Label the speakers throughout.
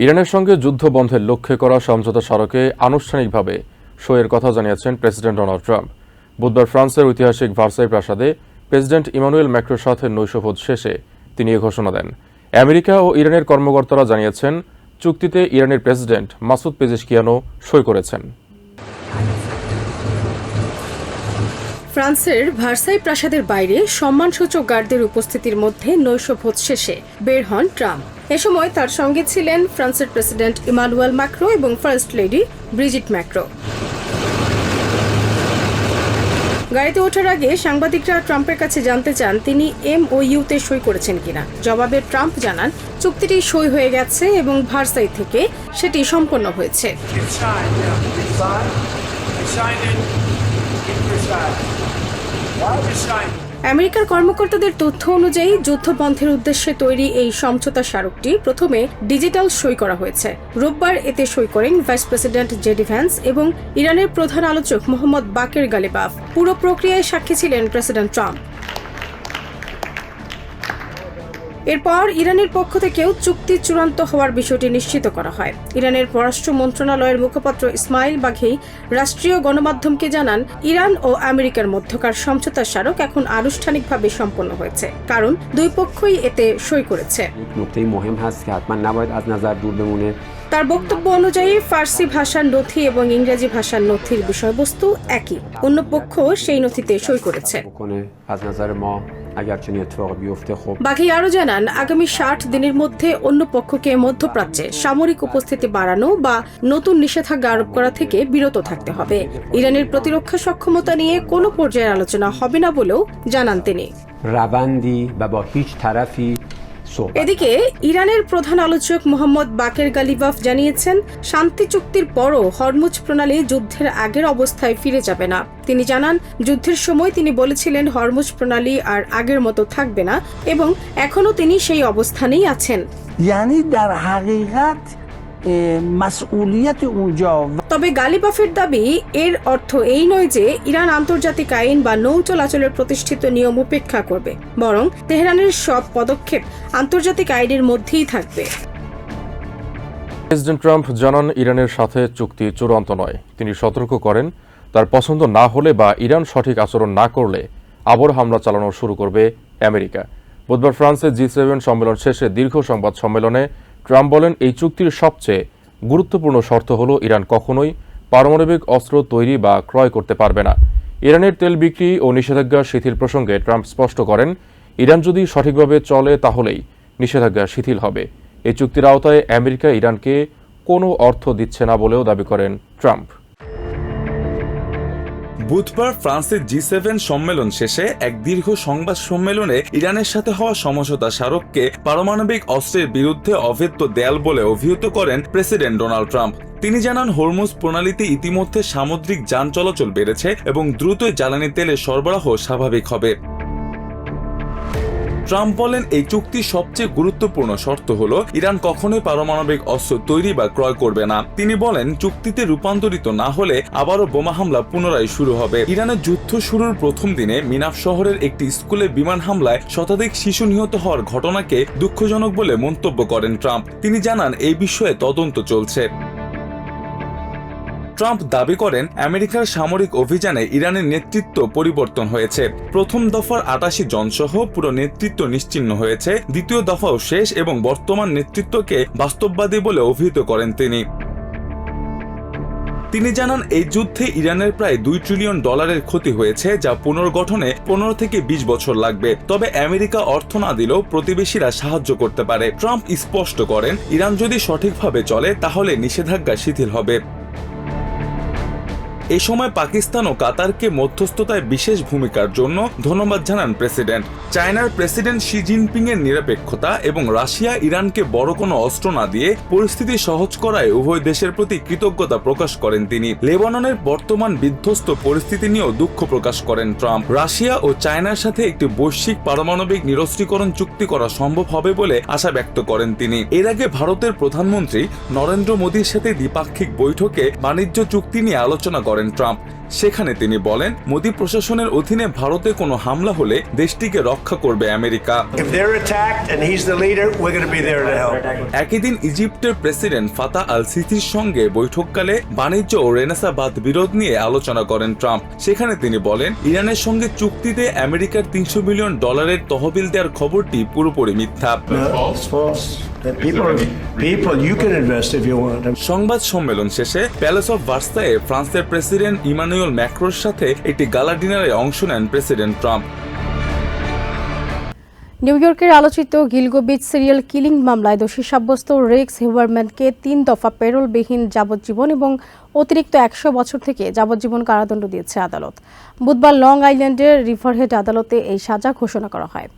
Speaker 1: ইরানের সঙ্গে যুদ্ধ বন্ধের লক্ষ্যে করা সমঝোতা স্মারকে আনুষ্ঠানিকভাবে সইয়ের কথা জানিয়েছেন প্রেসিডেন্ট ডোনাল্ড ট্রাম্প। বুধবার ফ্রান্সের ঐতিহাসিক ভার্সাই প্রাসাদে প্রেসিডেন্ট ইমানুয়েল ম্যাক্রোর সাথে নৈশভোজ শেষে তিনি এ ঘোষণা দেন। আমেরিকা ও ইরানের কর্মকর্তারা জানিয়েছেন, চুক্তিতে ইরানের প্রেসিডেন্ট মাসুদ পেজেশকিয়ানও সই করেছেন।
Speaker 2: ফ্রান্সের ভার্সাই প্রাসাদের বাইরে সম্মানসূচক গার্ডদের উপস্থিতির মধ্যে নৈশভোজ শেষে বের হন ট্রাম্প। এ সময় তার সঙ্গে ছিলেন ফ্রান্সের প্রেসিডেন্ট ইমানুয়েল ম্যাক্রো এবং ফার্স্ট লেডি ব্রিজিট ম্যাক্রো। গাড়িতে ওঠার আগে সাংবাদিকরা ট্রাম্পের কাছে জানতে চান তিনি MOUতে সই করেছেন কিনা। জবাবে ট্রাম্প জানান, চুক্তিটি সই হয়ে গেছে এবং ভার্সাই থেকে সেটি সম্পন্ন হয়েছে। আমেরিকার কর্মকর্তাদের তথ্য অনুযায়ী যুদ্ধবন্ধের উদ্দেশ্যে তৈরি এই সমঝোতা স্মারকটি প্রথমে ডিজিটাল সই করা হয়েছে। রোববার এতে সই করেন ভাইস প্রেসিডেন্ট জেডি ভ্যান্স এবং ইরানের প্রধান আলোচক মোহাম্মদ বাকের গালিবাফ। পুরো প্রক্রিয়ায় সাক্ষী ছিলেন প্রেসিডেন্ট ট্রাম্প। এরপর ইরানের পক্ষ থেকেও চুক্তি চূড়ান্ত হওয়ার বিষয়টি নিশ্চিত করা হয়। ইরানের পররাষ্ট্র মন্ত্রণালয়ের মুখপাত্র ইসমাইল বাঘেই রাষ্ট্রীয় গণমাধ্যমকে জানান, ইরান ও আমেরিকার মধ্যকার সমঝোতা স্মারক এখন আনুষ্ঠানিকভাবে সম্পন্ন হয়েছে, কারণ দুই পক্ষই এতে সই করেছে। তার বক্তব্য অনুযায়ী ফার্সি ভাষার নথি এবং ইংরেজি ভাষার নথির বিষয়বস্তু একই। অন্য পক্ষ সেই নথিতে সই করেছে। বাঘি আরও জানান, আগামী 60 দিনের মধ্যে অন্য পক্ষকে মধ্যপ্রাচ্যে সামরিক উপস্থিতি বাড়ানো বা নতুন নিষেধাজ্ঞা আরোপ করা থেকে বিরত থাকতে হবে। ইরানের প্রতিরক্ষা সক্ষমতা নিয়ে কোনো পর্যায়ের আলোচনা হবে না বলেও জানান তিনি। এদিকে ইরানের প্রধান আলোচক মোহাম্মদ বাকের গালিবাফ জানিয়েছেন, শান্তি চুক্তির পরও হরমুজ প্রণালী যুদ্ধের আগের অবস্থায় ফিরে যাবে না। তিনি জানান, যুদ্ধের সময় তিনি বলেছিলেন হরমুজ প্রণালী আর আগের মতো থাকবে না এবং এখনো তিনি সেই অবস্থানেই আছেন। তবে গালিবাফের দাবি, এর অর্থ এই নয় যে ইরান আন্তর্জাতিক আইন বা নৌ চলাচলের প্রতিষ্ঠিত নিয়ম উপেক্ষা করবে, বরং তেহরানের সব পদক্ষেপ আন্তর্জাতিক আইনের মধ্যেই থাকবে।
Speaker 1: প্রেসিডেন্ট ট্রাম্প জানান, ইরানের সাথে চুক্তি চূড়ান্ত নয়। তিনি সতর্ক করেন, তার পছন্দ না হলে বা ইরান সঠিক আচরণ না করলে আবার হামলা চালানো শুরু করবে আমেরিকা। বুধবার ফ্রান্সের G7 সম্মেলন শেষে দীর্ঘ সংবাদ সম্মেলনে ট্রাম্প বলেন, এই চুক্তির সবচেয়ে গুরুত্বপূর্ণ শর্ত হল ইরান কখনোই পারমাণবিক অস্ত্র তৈরি বা ক্রয় করতে পারবে না। ইরানের তেল বিক্রি ও নিষেধাজ্ঞা শিথিল প্রসঙ্গে ট্রাম্প স্পষ্ট করেন, ইরান যদি সঠিকভাবে চলে তাহলেই নিষেধাজ্ঞা শিথিল হবে। এই চুক্তির আওতায় আমেরিকা ইরানকে কোনো অর্থ দিচ্ছে না বলেও দাবি করেন ট্রাম্প।
Speaker 3: বুধবার ফ্রান্সের G7 সম্মেলন শেষে এক দীর্ঘ সংবাদ সম্মেলনে ইরানের সাথে হওয়া সমঝোতা স্মারককে পারমাণবিক অস্ত্রের বিরুদ্ধে অভেদ্য দেয়াল বলে অভিহিত করেন প্রেসিডেন্ট ডোনাল্ড ট্রাম্প। তিনি জানান, হরমুজ প্রণালীতে ইতিমধ্যে সামুদ্রিক যান চলাচল বেড়েছে এবং দ্রুতই জ্বালানি তেলের সরবরাহ স্বাভাবিক হবে। ট্রাম্প বলেন, এই চুক্তির সবচেয়ে গুরুত্বপূর্ণ শর্ত হল ইরান কখনোই পারমাণবিক অস্ত্র তৈরি বা ক্রয় করবে না। তিনি বলেন, চুক্তিতে রূপান্তরিত না হলে আবারও বোমা হামলা পুনরায় শুরু হবে। ইরানের যুদ্ধ শুরুর প্রথম দিনে মিনাফ শহরের একটি স্কুলে বিমান হামলায় শতাধিক শিশু নিহত হওয়ার ঘটনাকে দুঃখজনক বলে মন্তব্য করেন ট্রাম্প। তিনি জানান, এই বিষয়ে তদন্ত চলছে। ট্রাম্প দাবি করেন, আমেরিকার সামরিক অভিযানে ইরানের নেতৃত্ব পরিবর্তন হয়েছে। প্রথম দফার 88 জনসহ পুরো নেতৃত্ব নিশ্চিহ্ন হয়েছে। দ্বিতীয় দফাও শেষ এবং বর্তমান নেতৃত্বকে বাস্তববাদী বলে অভিহিত করেন তিনি। তিনি জানান, এই যুদ্ধে ইরানের প্রায় $2 ট্রিলিয়ন ক্ষতি হয়েছে, যা পুনর্গঠনে 15 থেকে 20 বছর লাগবে। তবে আমেরিকা অর্থ না দিলেও প্রতিবেশীরা সাহায্য করতে পারে। ট্রাম্প স্পষ্ট করেন, ইরান যদি সঠিকভাবে চলে তাহলে নিষেধাজ্ঞা শিথিল হবে। এ সময় পাকিস্তান ও কাতারকে মধ্যস্থতায় বিশেষ ভূমিকার জন্য ধন্যবাদ জানান প্রেসিডেন্ট। চায়নার প্রেসিডেন্ট শি জিনপিং এর নিরপেক্ষতা এবং রাশিয়া ইরানকে বড় কোনো অস্ত্র না দিয়ে পরিস্থিতি সহজ করায় উভয় দেশের প্রতি কৃতজ্ঞতা প্রকাশ করেন তিনি। লেবাননের বর্তমান বিধ্বস্ত পরিস্থিতি নিয়েও দুঃখ প্রকাশ করেন ট্রাম্প। রাশিয়া ও চায়নার সাথে একটি বৈশ্বিক পারমাণবিক নিরস্ত্রীকরণ চুক্তি করা সম্ভব হবে বলে আশা ব্যক্ত করেন তিনি। এর আগে ভারতের প্রধানমন্ত্রী নরেন্দ্র মোদীর সাথে দ্বিপাক্ষিক বৈঠকে বাণিজ্য চুক্তি নিয়ে আলোচনা করেন ট্রাম্প। সেখানে তিনি বলেন, মোদী প্রশাসনের অধীনে ভারতে কোনো হামলা হলে দেশটিকে রক্ষা করবে America.
Speaker 4: If they're attacked and he's the leader, we're going to be there to help.
Speaker 3: একই দিন ইজিপ্টের প্রেসিডেন্ট ফাতা আল সিসির সঙ্গে বৈঠককালে বাণিজ্য ও রেনেসাঁ বিরোধ নিয়ে আলোচনা করেন ট্রাম্প। সেখানে তিনি বলেন, ইরানের সঙ্গে চুক্তিতে আমেরিকার $300 বিলিয়ন তহবিল দেওয়ার খবরটি পুরোপুরি মিথ্যা।
Speaker 4: It's false. People, you can invest if you want.
Speaker 3: সংবাদ সম্মেলন শেষে প্যালেস অফ ভার্সাইয়ে ফ্রান্সের প্রেসিডেন্ট ইমানুয়েল ম্যাক্রোর সাথে একটি গালা ডিনারে অংশ নেন প্রেসিডেন্ট ট্রাম্প।
Speaker 2: নিউ ইয়র্কের আলোচিত গিলগো বিচ সিরিয়াল কিলিং মামলায় দোষী সাব্যস্ত রেক্স হিউবারম্যানকে 3 দফা পেরোলবিহীন যাবজ্জীবন এবং অতিরিক্ত 100 বছর থেকে যাবজ্জীবন কারাদণ্ড দিয়েছে আদালত। বুধবার লং আইল্যান্ডের রিভারহেড আদালতে এই সাজা ঘোষণা করা হয়।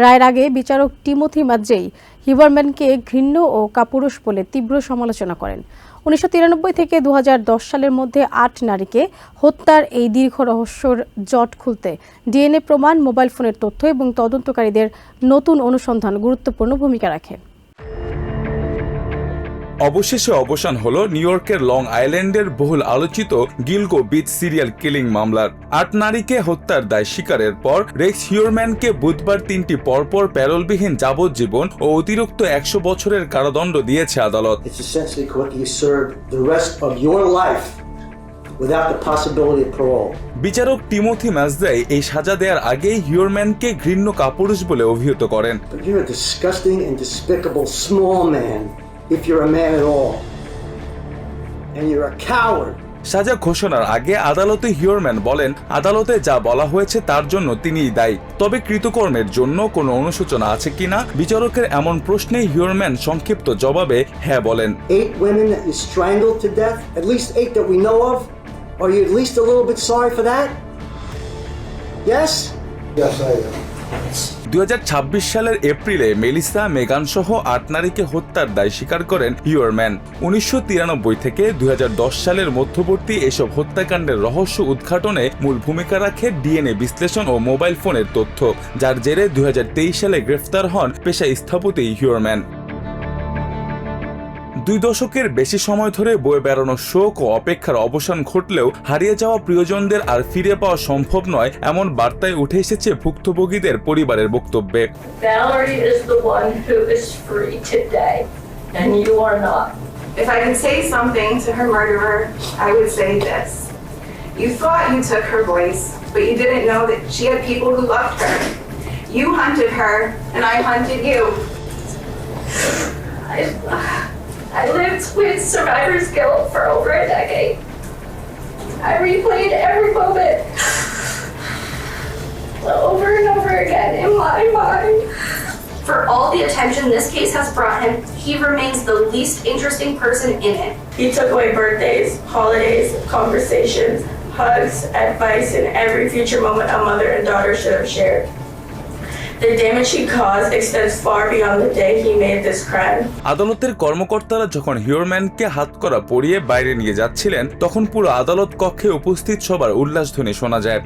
Speaker 2: রায়ের আগে বিচারক টিমোথি ম্যাকজেই হিউবারম্যানকে ঘৃণ্য ও কাপুরুষ বলে তীব্র সমালোচনা করেন। 1993 থেকে 2010 সালের মধ্যে 8 নারীকে হত্যার এই দীর্ঘ রহস্যর জট খুলতে ডিএনএ প্রমাণ, মোবাইল ফোনের তথ্য এবং তদন্তকারীদের নতুন অনুসন্ধান গুরুত্বপূর্ণ ভূমিকা রাখে।
Speaker 3: অবশেষে অবসান হলো নিউ ইয়র্কের লং আইল্যান্ডের বহুল আলোচিত গিলগো বিচ সিরিয়াল কিলিং মামলার। 8 নারীকে হত্যার দায় স্বীকারের পর রেক্স হিউবারম্যানকে বুধবার 3টি পরপর প্যারোলবিহীন যাবজ্জীবন ও অতিরিক্ত 100 বছরের কারাদণ্ড দিয়েছে আদালত। বিচারক টিমোথি ম্যাকজেই এই সাজা দেওয়ার আগেই হিউবারম্যানকে ঘৃণ্য কাপুরুষ বলে অভিহিত করেন।
Speaker 5: If you're a man at all, and you're a coward.
Speaker 3: সাজা ঘোষণার আগে আদালতে হিউবারম্যান বলেন, আদালতে যা বলা হয়েছে তার জন্য তিনিই দায়ী, তবে কৃতকর্মের জন্য কোনো অনুশোচনা আছে কিনা বিচারকের এমন প্রশ্নে হিউবারম্যান সংক্ষিপ্ত জবাবে হ্যাঁ বলেন।
Speaker 5: 8 women that you strangled to death, at least 8 that we know of. Are you at least a little bit sorry for that? Yes? Yes, I am.
Speaker 3: 2026 সালের এপ্রিলে মেলিসা মেগান সহ 8 নারীকে হত্যার দায় স্বীকার করেন হিউবারম্যান। 1993 থেকে 2010 সালের মধ্যবর্তী এসব হত্যাকাণ্ডের রহস্য উদ্ঘাটনে মূল ভূমিকা রাখে ডিএনএ বিশ্লেষণ ও মোবাইল ফোনের তথ্য, যার জেরে 2023 সালে গ্রেফতার হন পেশায় স্থপতি হিউবারম্যান। 2 দশকের বেশি সময় ধরে বয়ে বেড়ানো শোক ও অপেক্ষার অবসান ঘটলেও হারিয়ে যাওয়া প্রিয়জনদের আর ফিরে পাওয়া সম্ভব নয়, এমন বার্তায় উঠে এসেছে ভুক্তভোগীদের পরিবারের বক্তব্যে।
Speaker 6: Valerie is the one who is free today, and you are not.
Speaker 7: If I could say something to her murderer, I would say this. You thought you took her voice, but you didn't know that she had people who loved her. You hunted her, and I hunted you.
Speaker 6: I lived with survivor's guilt for over a decade. I replayed every moment over and over again in my mind.
Speaker 8: For all the attention this case has brought him, he remains the least interesting person in it.
Speaker 6: He took away birthdays, holidays, conversations, hugs, advice, and every future moment a mother and daughter should have shared. The damage he caused extends far beyond the day he made this crime.
Speaker 3: আদালতের কর্মকর্তারা যখন হিউবারম্যানকে হাতকড়া পরিয়ে বাইরে নিয়ে যাচ্ছিলেন, তখন পুরো আদালত কক্ষে উপস্থিত সবার উল্লাসধ্বনি শোনা যায়।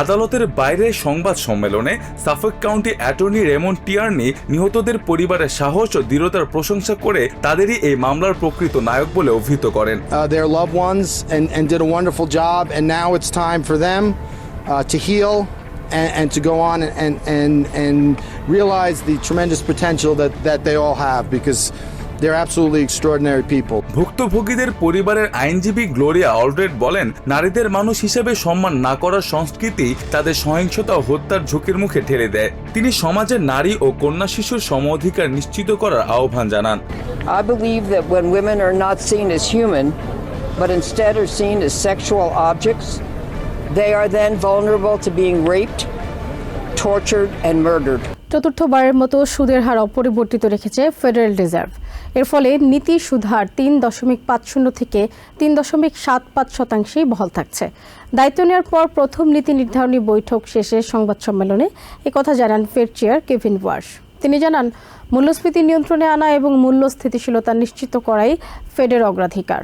Speaker 3: আদালতের বাইরে সংবাদ সম্মেলনে সাফক কাউন্টি অ্যাটর্নি রেমন্ড টিয়ার্নি নিহতদের পরিবারের সাহস ও দৃঢ়তার প্রশংসা করে তাদেরই এই মামলার প্রকৃত নায়ক বলে অভিহিত করেন।
Speaker 9: Their loved ones and did a wonderful job, and now it's time for them to heal and to go on and realize the tremendous potential that they all have, because they're absolutely extraordinary people.
Speaker 3: ভুক্তভোগীদের পরিবারের আইনজীবী Gloria Aldred বলেন, নারীদের মানুষ হিসেবে সম্মান না করার সংস্কৃতি তাদের সহিংসতা ও হত্যার ঝুঁকির মুখে ঠেলে দেয়। তিনি সমাজের নারী ও কন্যা শিশুর সমঅধিকার নিশ্চিত করার আহ্বান জানান।
Speaker 10: I believe that when women are not seen as human, but instead are seen as sexual objects, they are then vulnerable to being raped, tortured and murdered.
Speaker 2: চতুর্থবারের মতো সুদের হার অপরিবর্তিত রেখেছে ফেডারেল রিজার্ভ। এর ফলে নীতি সুদহার 3.50 থেকে 3.75% বহাল থাকছে। দায়িত্ব নেওয়ার পর প্রথম নীতি নির্ধারণী বৈঠক শেষে সংবাদ সম্মেলনে একথা জানান ফেড চেয়ার কেভিন ওয়ার্শ। তিনি জানান, মূল্যস্ফীতি নিয়ন্ত্রণে আনা এবং মূল্য স্থিতিশীলতা নিশ্চিত করাই ফেডের অগ্রাধিকার।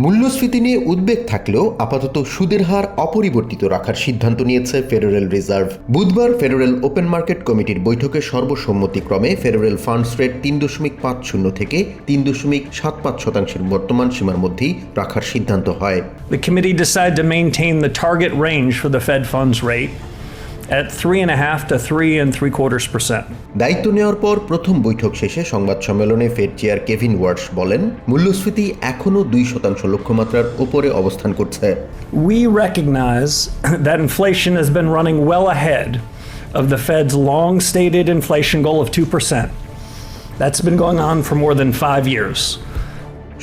Speaker 11: মূল্যস্ফীতি নিয়ে উদ্বেগ থাকলেও আপাতত সুদের হার অপরিবর্তিত রাখার সিদ্ধান্ত নিয়েছে ফেডারেল রিজার্ভ। বুধবার ফেডারেল ওপেন মার্কেট কমিটির বৈঠকে সর্বসম্মতিক্রমে ফেডারেল ফান্ডস রেট 3.50 থেকে 3.75% বর্তমান সীমার মধ্যেই রাখার সিদ্ধান্ত হয়।
Speaker 12: The committee decided to maintain the target range for the Fed funds rate at 3.5 to 3.75%.
Speaker 11: দায়িত্ব নেওয়ার পর প্রথম বৈঠক শেষে সংবাদ সম্মেলনে ফেড চেয়ার কেভিন ওয়ার্শ বলেন, মূল্যস্ফীতি এখনও 2% লক্ষ্যমাত্রার উপরে অবস্থান করছে।
Speaker 12: We recognize that inflation has been running well ahead of the Fed's long-stated inflation goal of 2%. That's been going on for more than 5 years.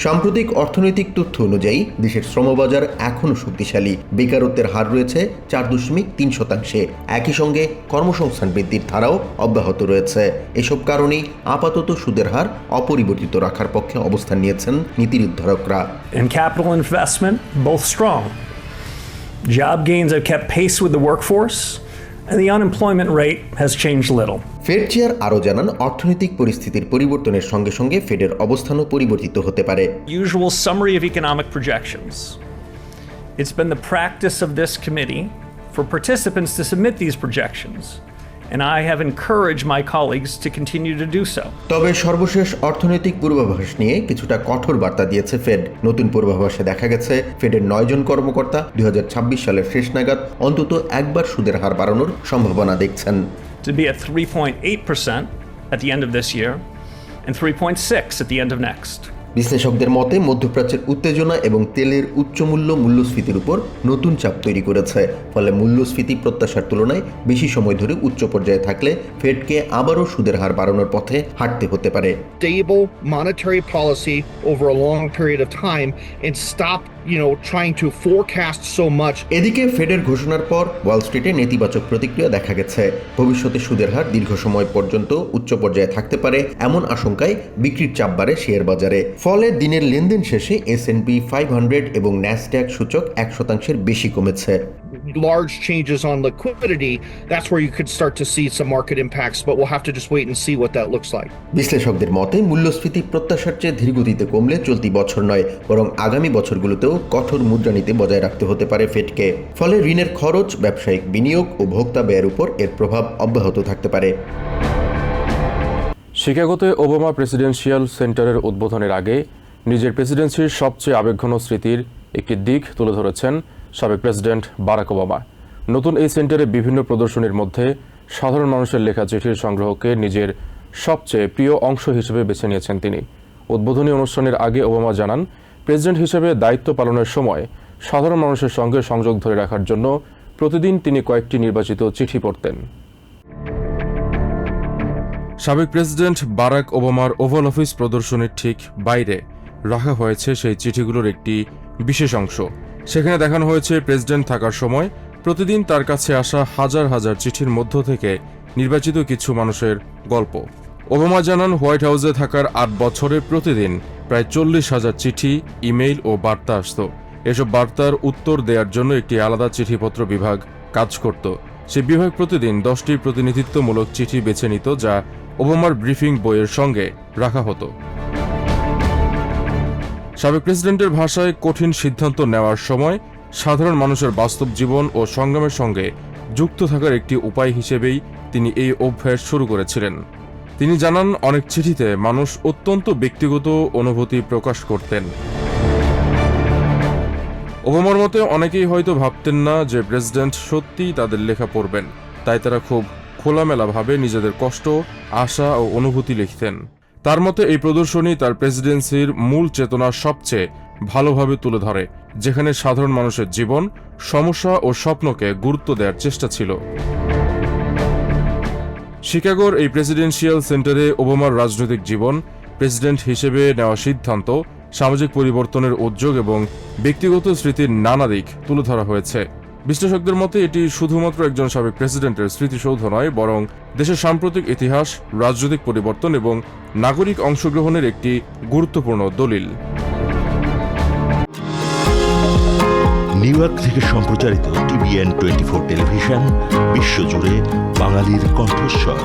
Speaker 11: সাম্প্রতিক অর্থনৈতিক তথ্য অনুযায়ী দেশের শ্রমবাজার এখনও শক্তিশালী। বেকারত্বের হার রয়েছে 4.3%। একই সঙ্গে কর্মসংস্থান বৃদ্ধির ধারাও অব্যাহত রয়েছে। এসব কারণেই আপাতত সুদের হার অপরিবর্তিত রাখার পক্ষে অবস্থান নিয়েছেন নীতি নির্ধারকরা।
Speaker 12: And capital investment, both strong. Job gains have kept pace with the workforce, and the unemployment rate has changed little.
Speaker 11: Fed chair আরও জানান, অর্থনৈতিক পরিস্থিতির পরিবর্তনের সঙ্গে সঙ্গে ফেডের অবস্থানও পরিবর্তিত হতে পারে।
Speaker 12: Usual summary of economic projections. It's been the practice of this committee for participants to submit these projections, and I have encouraged my colleagues to continue to do so.
Speaker 11: তবে সর্বশেষ অর্থনৈতিক পূর্বাভাস নিয়ে কিছুটা কঠোর বার্তা দিয়েছে ফেড। নতুন পূর্বাভাসে দেখা গেছে ফেডের 9 জন কর্মকর্তা 2026 সালের শেষ নাগাদ অন্তত একবার সুদের হার বাড়ানোর সম্ভাবনা দেখছেন।
Speaker 12: To be at 3.8% at the end of this year and 3.6 at the end of next.
Speaker 11: বিশ্লেষকদের মতে মধ্যপ্রাচ্যের উত্তেজনা এবং তেলের উচ্চমূল্য মূল্যস্ফীতির উপর নতুন চাপ তৈরি করেছে। ফলে মূল্যস্ফীতি প্রত্যাশার তুলনায় বেশি সময় ধরে উচ্চ পর্যায়ে থাকলে ফেডকে আবারও সুদের হার বাড়ানোর পথে হাঁটতে হতে পারে।
Speaker 13: Stable monetary policy over a long period of time and stop trying to forecast so much.
Speaker 11: এদিকে ফেডের ঘোষণার পর ওয়াল স্ট্রিটে নেতিবাচক প্রতিক্রিয়া দেখা গেছে। ভবিষ্যতে সুদের হার দীর্ঘ সময় পর্যন্ত উচ্চ পর্যায়ে থাকতে পারে এমন আশঙ্কায় বিক্রির চাপ বাড়ে শেয়ার বাজারে। ফলে দিনের লেনদেন শেষে S&P 500 এবং ন্যাসড্যাক সূচক 1% বেশি কমেছে।
Speaker 13: Large changes on liquidity, that's where you could start to see some market impacts, but we'll have to just wait and see what that looks like.
Speaker 11: বিশ্লেষকদের মতে মূল্যস্ফীতি প্রত্যাশার চেয়ে ধীরগতিতে কমলে চলতি বছর নয়, বরং আগামী বছরগুলোতেও কঠোর মুদ্রানীতি বজায় রাখতে হতে পারে ফেডকে। ফলে ঋণের খরচ, ব্যবসায়িক বিনিয়োগ ও ভোক্তা ব্যয়ের উপর এর প্রভাব অব্যাহত থাকতে পারে।
Speaker 1: শিকাগোতে ওবামা প্রেসিডেন্সিয়াল সেন্টারের উদ্বোধনের আগে নিজের প্রেসিডেন্সির সবচেয়ে আবেগঘন স্মৃতির একটি দিক তুলে ধরেছেন সাবেক প্রেসিডেন্ট বারাক ওবামা। নতুন এই সেন্টারে বিভিন্ন প্রদর্শনীর মধ্যে সাধারণ মানুষের লেখা চিঠির সংগ্রহকে নিজের সবচেয়ে প্রিয় অংশ হিসেবে বেছে নিয়েছেন তিনি। উদ্বোধনী অনুষ্ঠানের আগে ওবামা জানান, প্রেসিডেন্ট হিসেবে দায়িত্ব পালনের সময় সাধারণ মানুষের সঙ্গে সংযোগ ধরে রাখার জন্য প্রতিদিন তিনি কয়েকটি নির্বাচিত চিঠি পড়তেন। সাবেক প্রেসিডেন্ট বারাক ওবামার ওভাল অফিস প্রদর্শনীর ঠিক বাইরে রাখা হয়েছে সেই চিঠিগুলোর একটি বিশেষ অংশ। সেখানে দেখানো হয়েছে প্রেসিডেন্ট থাকার সময় প্রতিদিন তার কাছে আসা হাজার হাজার চিঠির মধ্য থেকে নির্বাচিত কিছু মানুষের গল্প। ওবামা জানান, হোয়াইট হাউসে থাকার 8 বছরে প্রতিদিন প্রায় 40,000 চিঠি, ইমেইল ও বার্তা আসত। এসব বার্তার উত্তর দেওয়ার জন্য একটি আলাদা চিঠিপত্র বিভাগ কাজ করত। সেই বিভাগ প্রতিদিন 10টি প্রতিনিধিত্বমূলক চিঠি বেছে নিত, যা ওবামার ব্রিফিং বইয়ের সঙ্গে রাখা হতো। সাবেক প্রেসিডেন্টের ভাষায়, কঠিন সিদ্ধান্ত নেওয়ার সময় সাধারণ মানুষের বাস্তব জীবন ও সংগ্রামের সঙ্গে যুক্ত থাকার একটি উপায় হিসেবেই তিনি এই অভ্যাস শুরু করেছিলেন। তিনি জানান, অনেক চিঠিতে মানুষ অত্যন্ত ব্যক্তিগত অনুভূতি প্রকাশ করতেন। ওবামার মতে অনেকেই হয়তো ভাবতেন না যে প্রেসিডেন্ট সত্যিই তাদের লেখা পড়বেন, তাই তারা খুব খোলামেলাভাবে নিজেদের কষ্ট, আশা ও অনুভূতি লিখতেন। তার মতে এই প্রদর্শনী তার প্রেসিডেন্সির মূল চেতনা সবচেয়ে ভালোভাবে তুলে ধরে, যেখানে সাধারণ মানুষের জীবন, সমস্যা ও স্বপ্নকে গুরুত্ব দেওয়ার চেষ্টা ছিল। শিকাগোর এই প্রেসিডেন্সিয়াল সেন্টারে ওবামার রাজনৈতিক জীবন, প্রেসিডেন্ট হিসেবে নেওয়া সিদ্ধান্ত, সামাজিক পরিবর্তনের উদ্যোগ এবং ব্যক্তিগত স্মৃতির নানা দিক তুলে ধরা হয়েছে। বিশ্লেষকদের মতে এটি শুধুমাত্র একজন সাবেক প্রেসিডেন্টের স্মৃতিসৌধ নয়, বরং দেশের সাম্প্রতিক ইতিহাস, রাজনৈতিক পরিবর্তন এবং নাগরিক অংশগ্রহণের একটি গুরুত্বপূর্ণ দলিল।
Speaker 14: নিউ ইয়র্ক থেকে সম্প্রচারিত TVN 24 টেলিভিশন, বিশ্বজুড়ে বাঙালির কণ্ঠস্বর।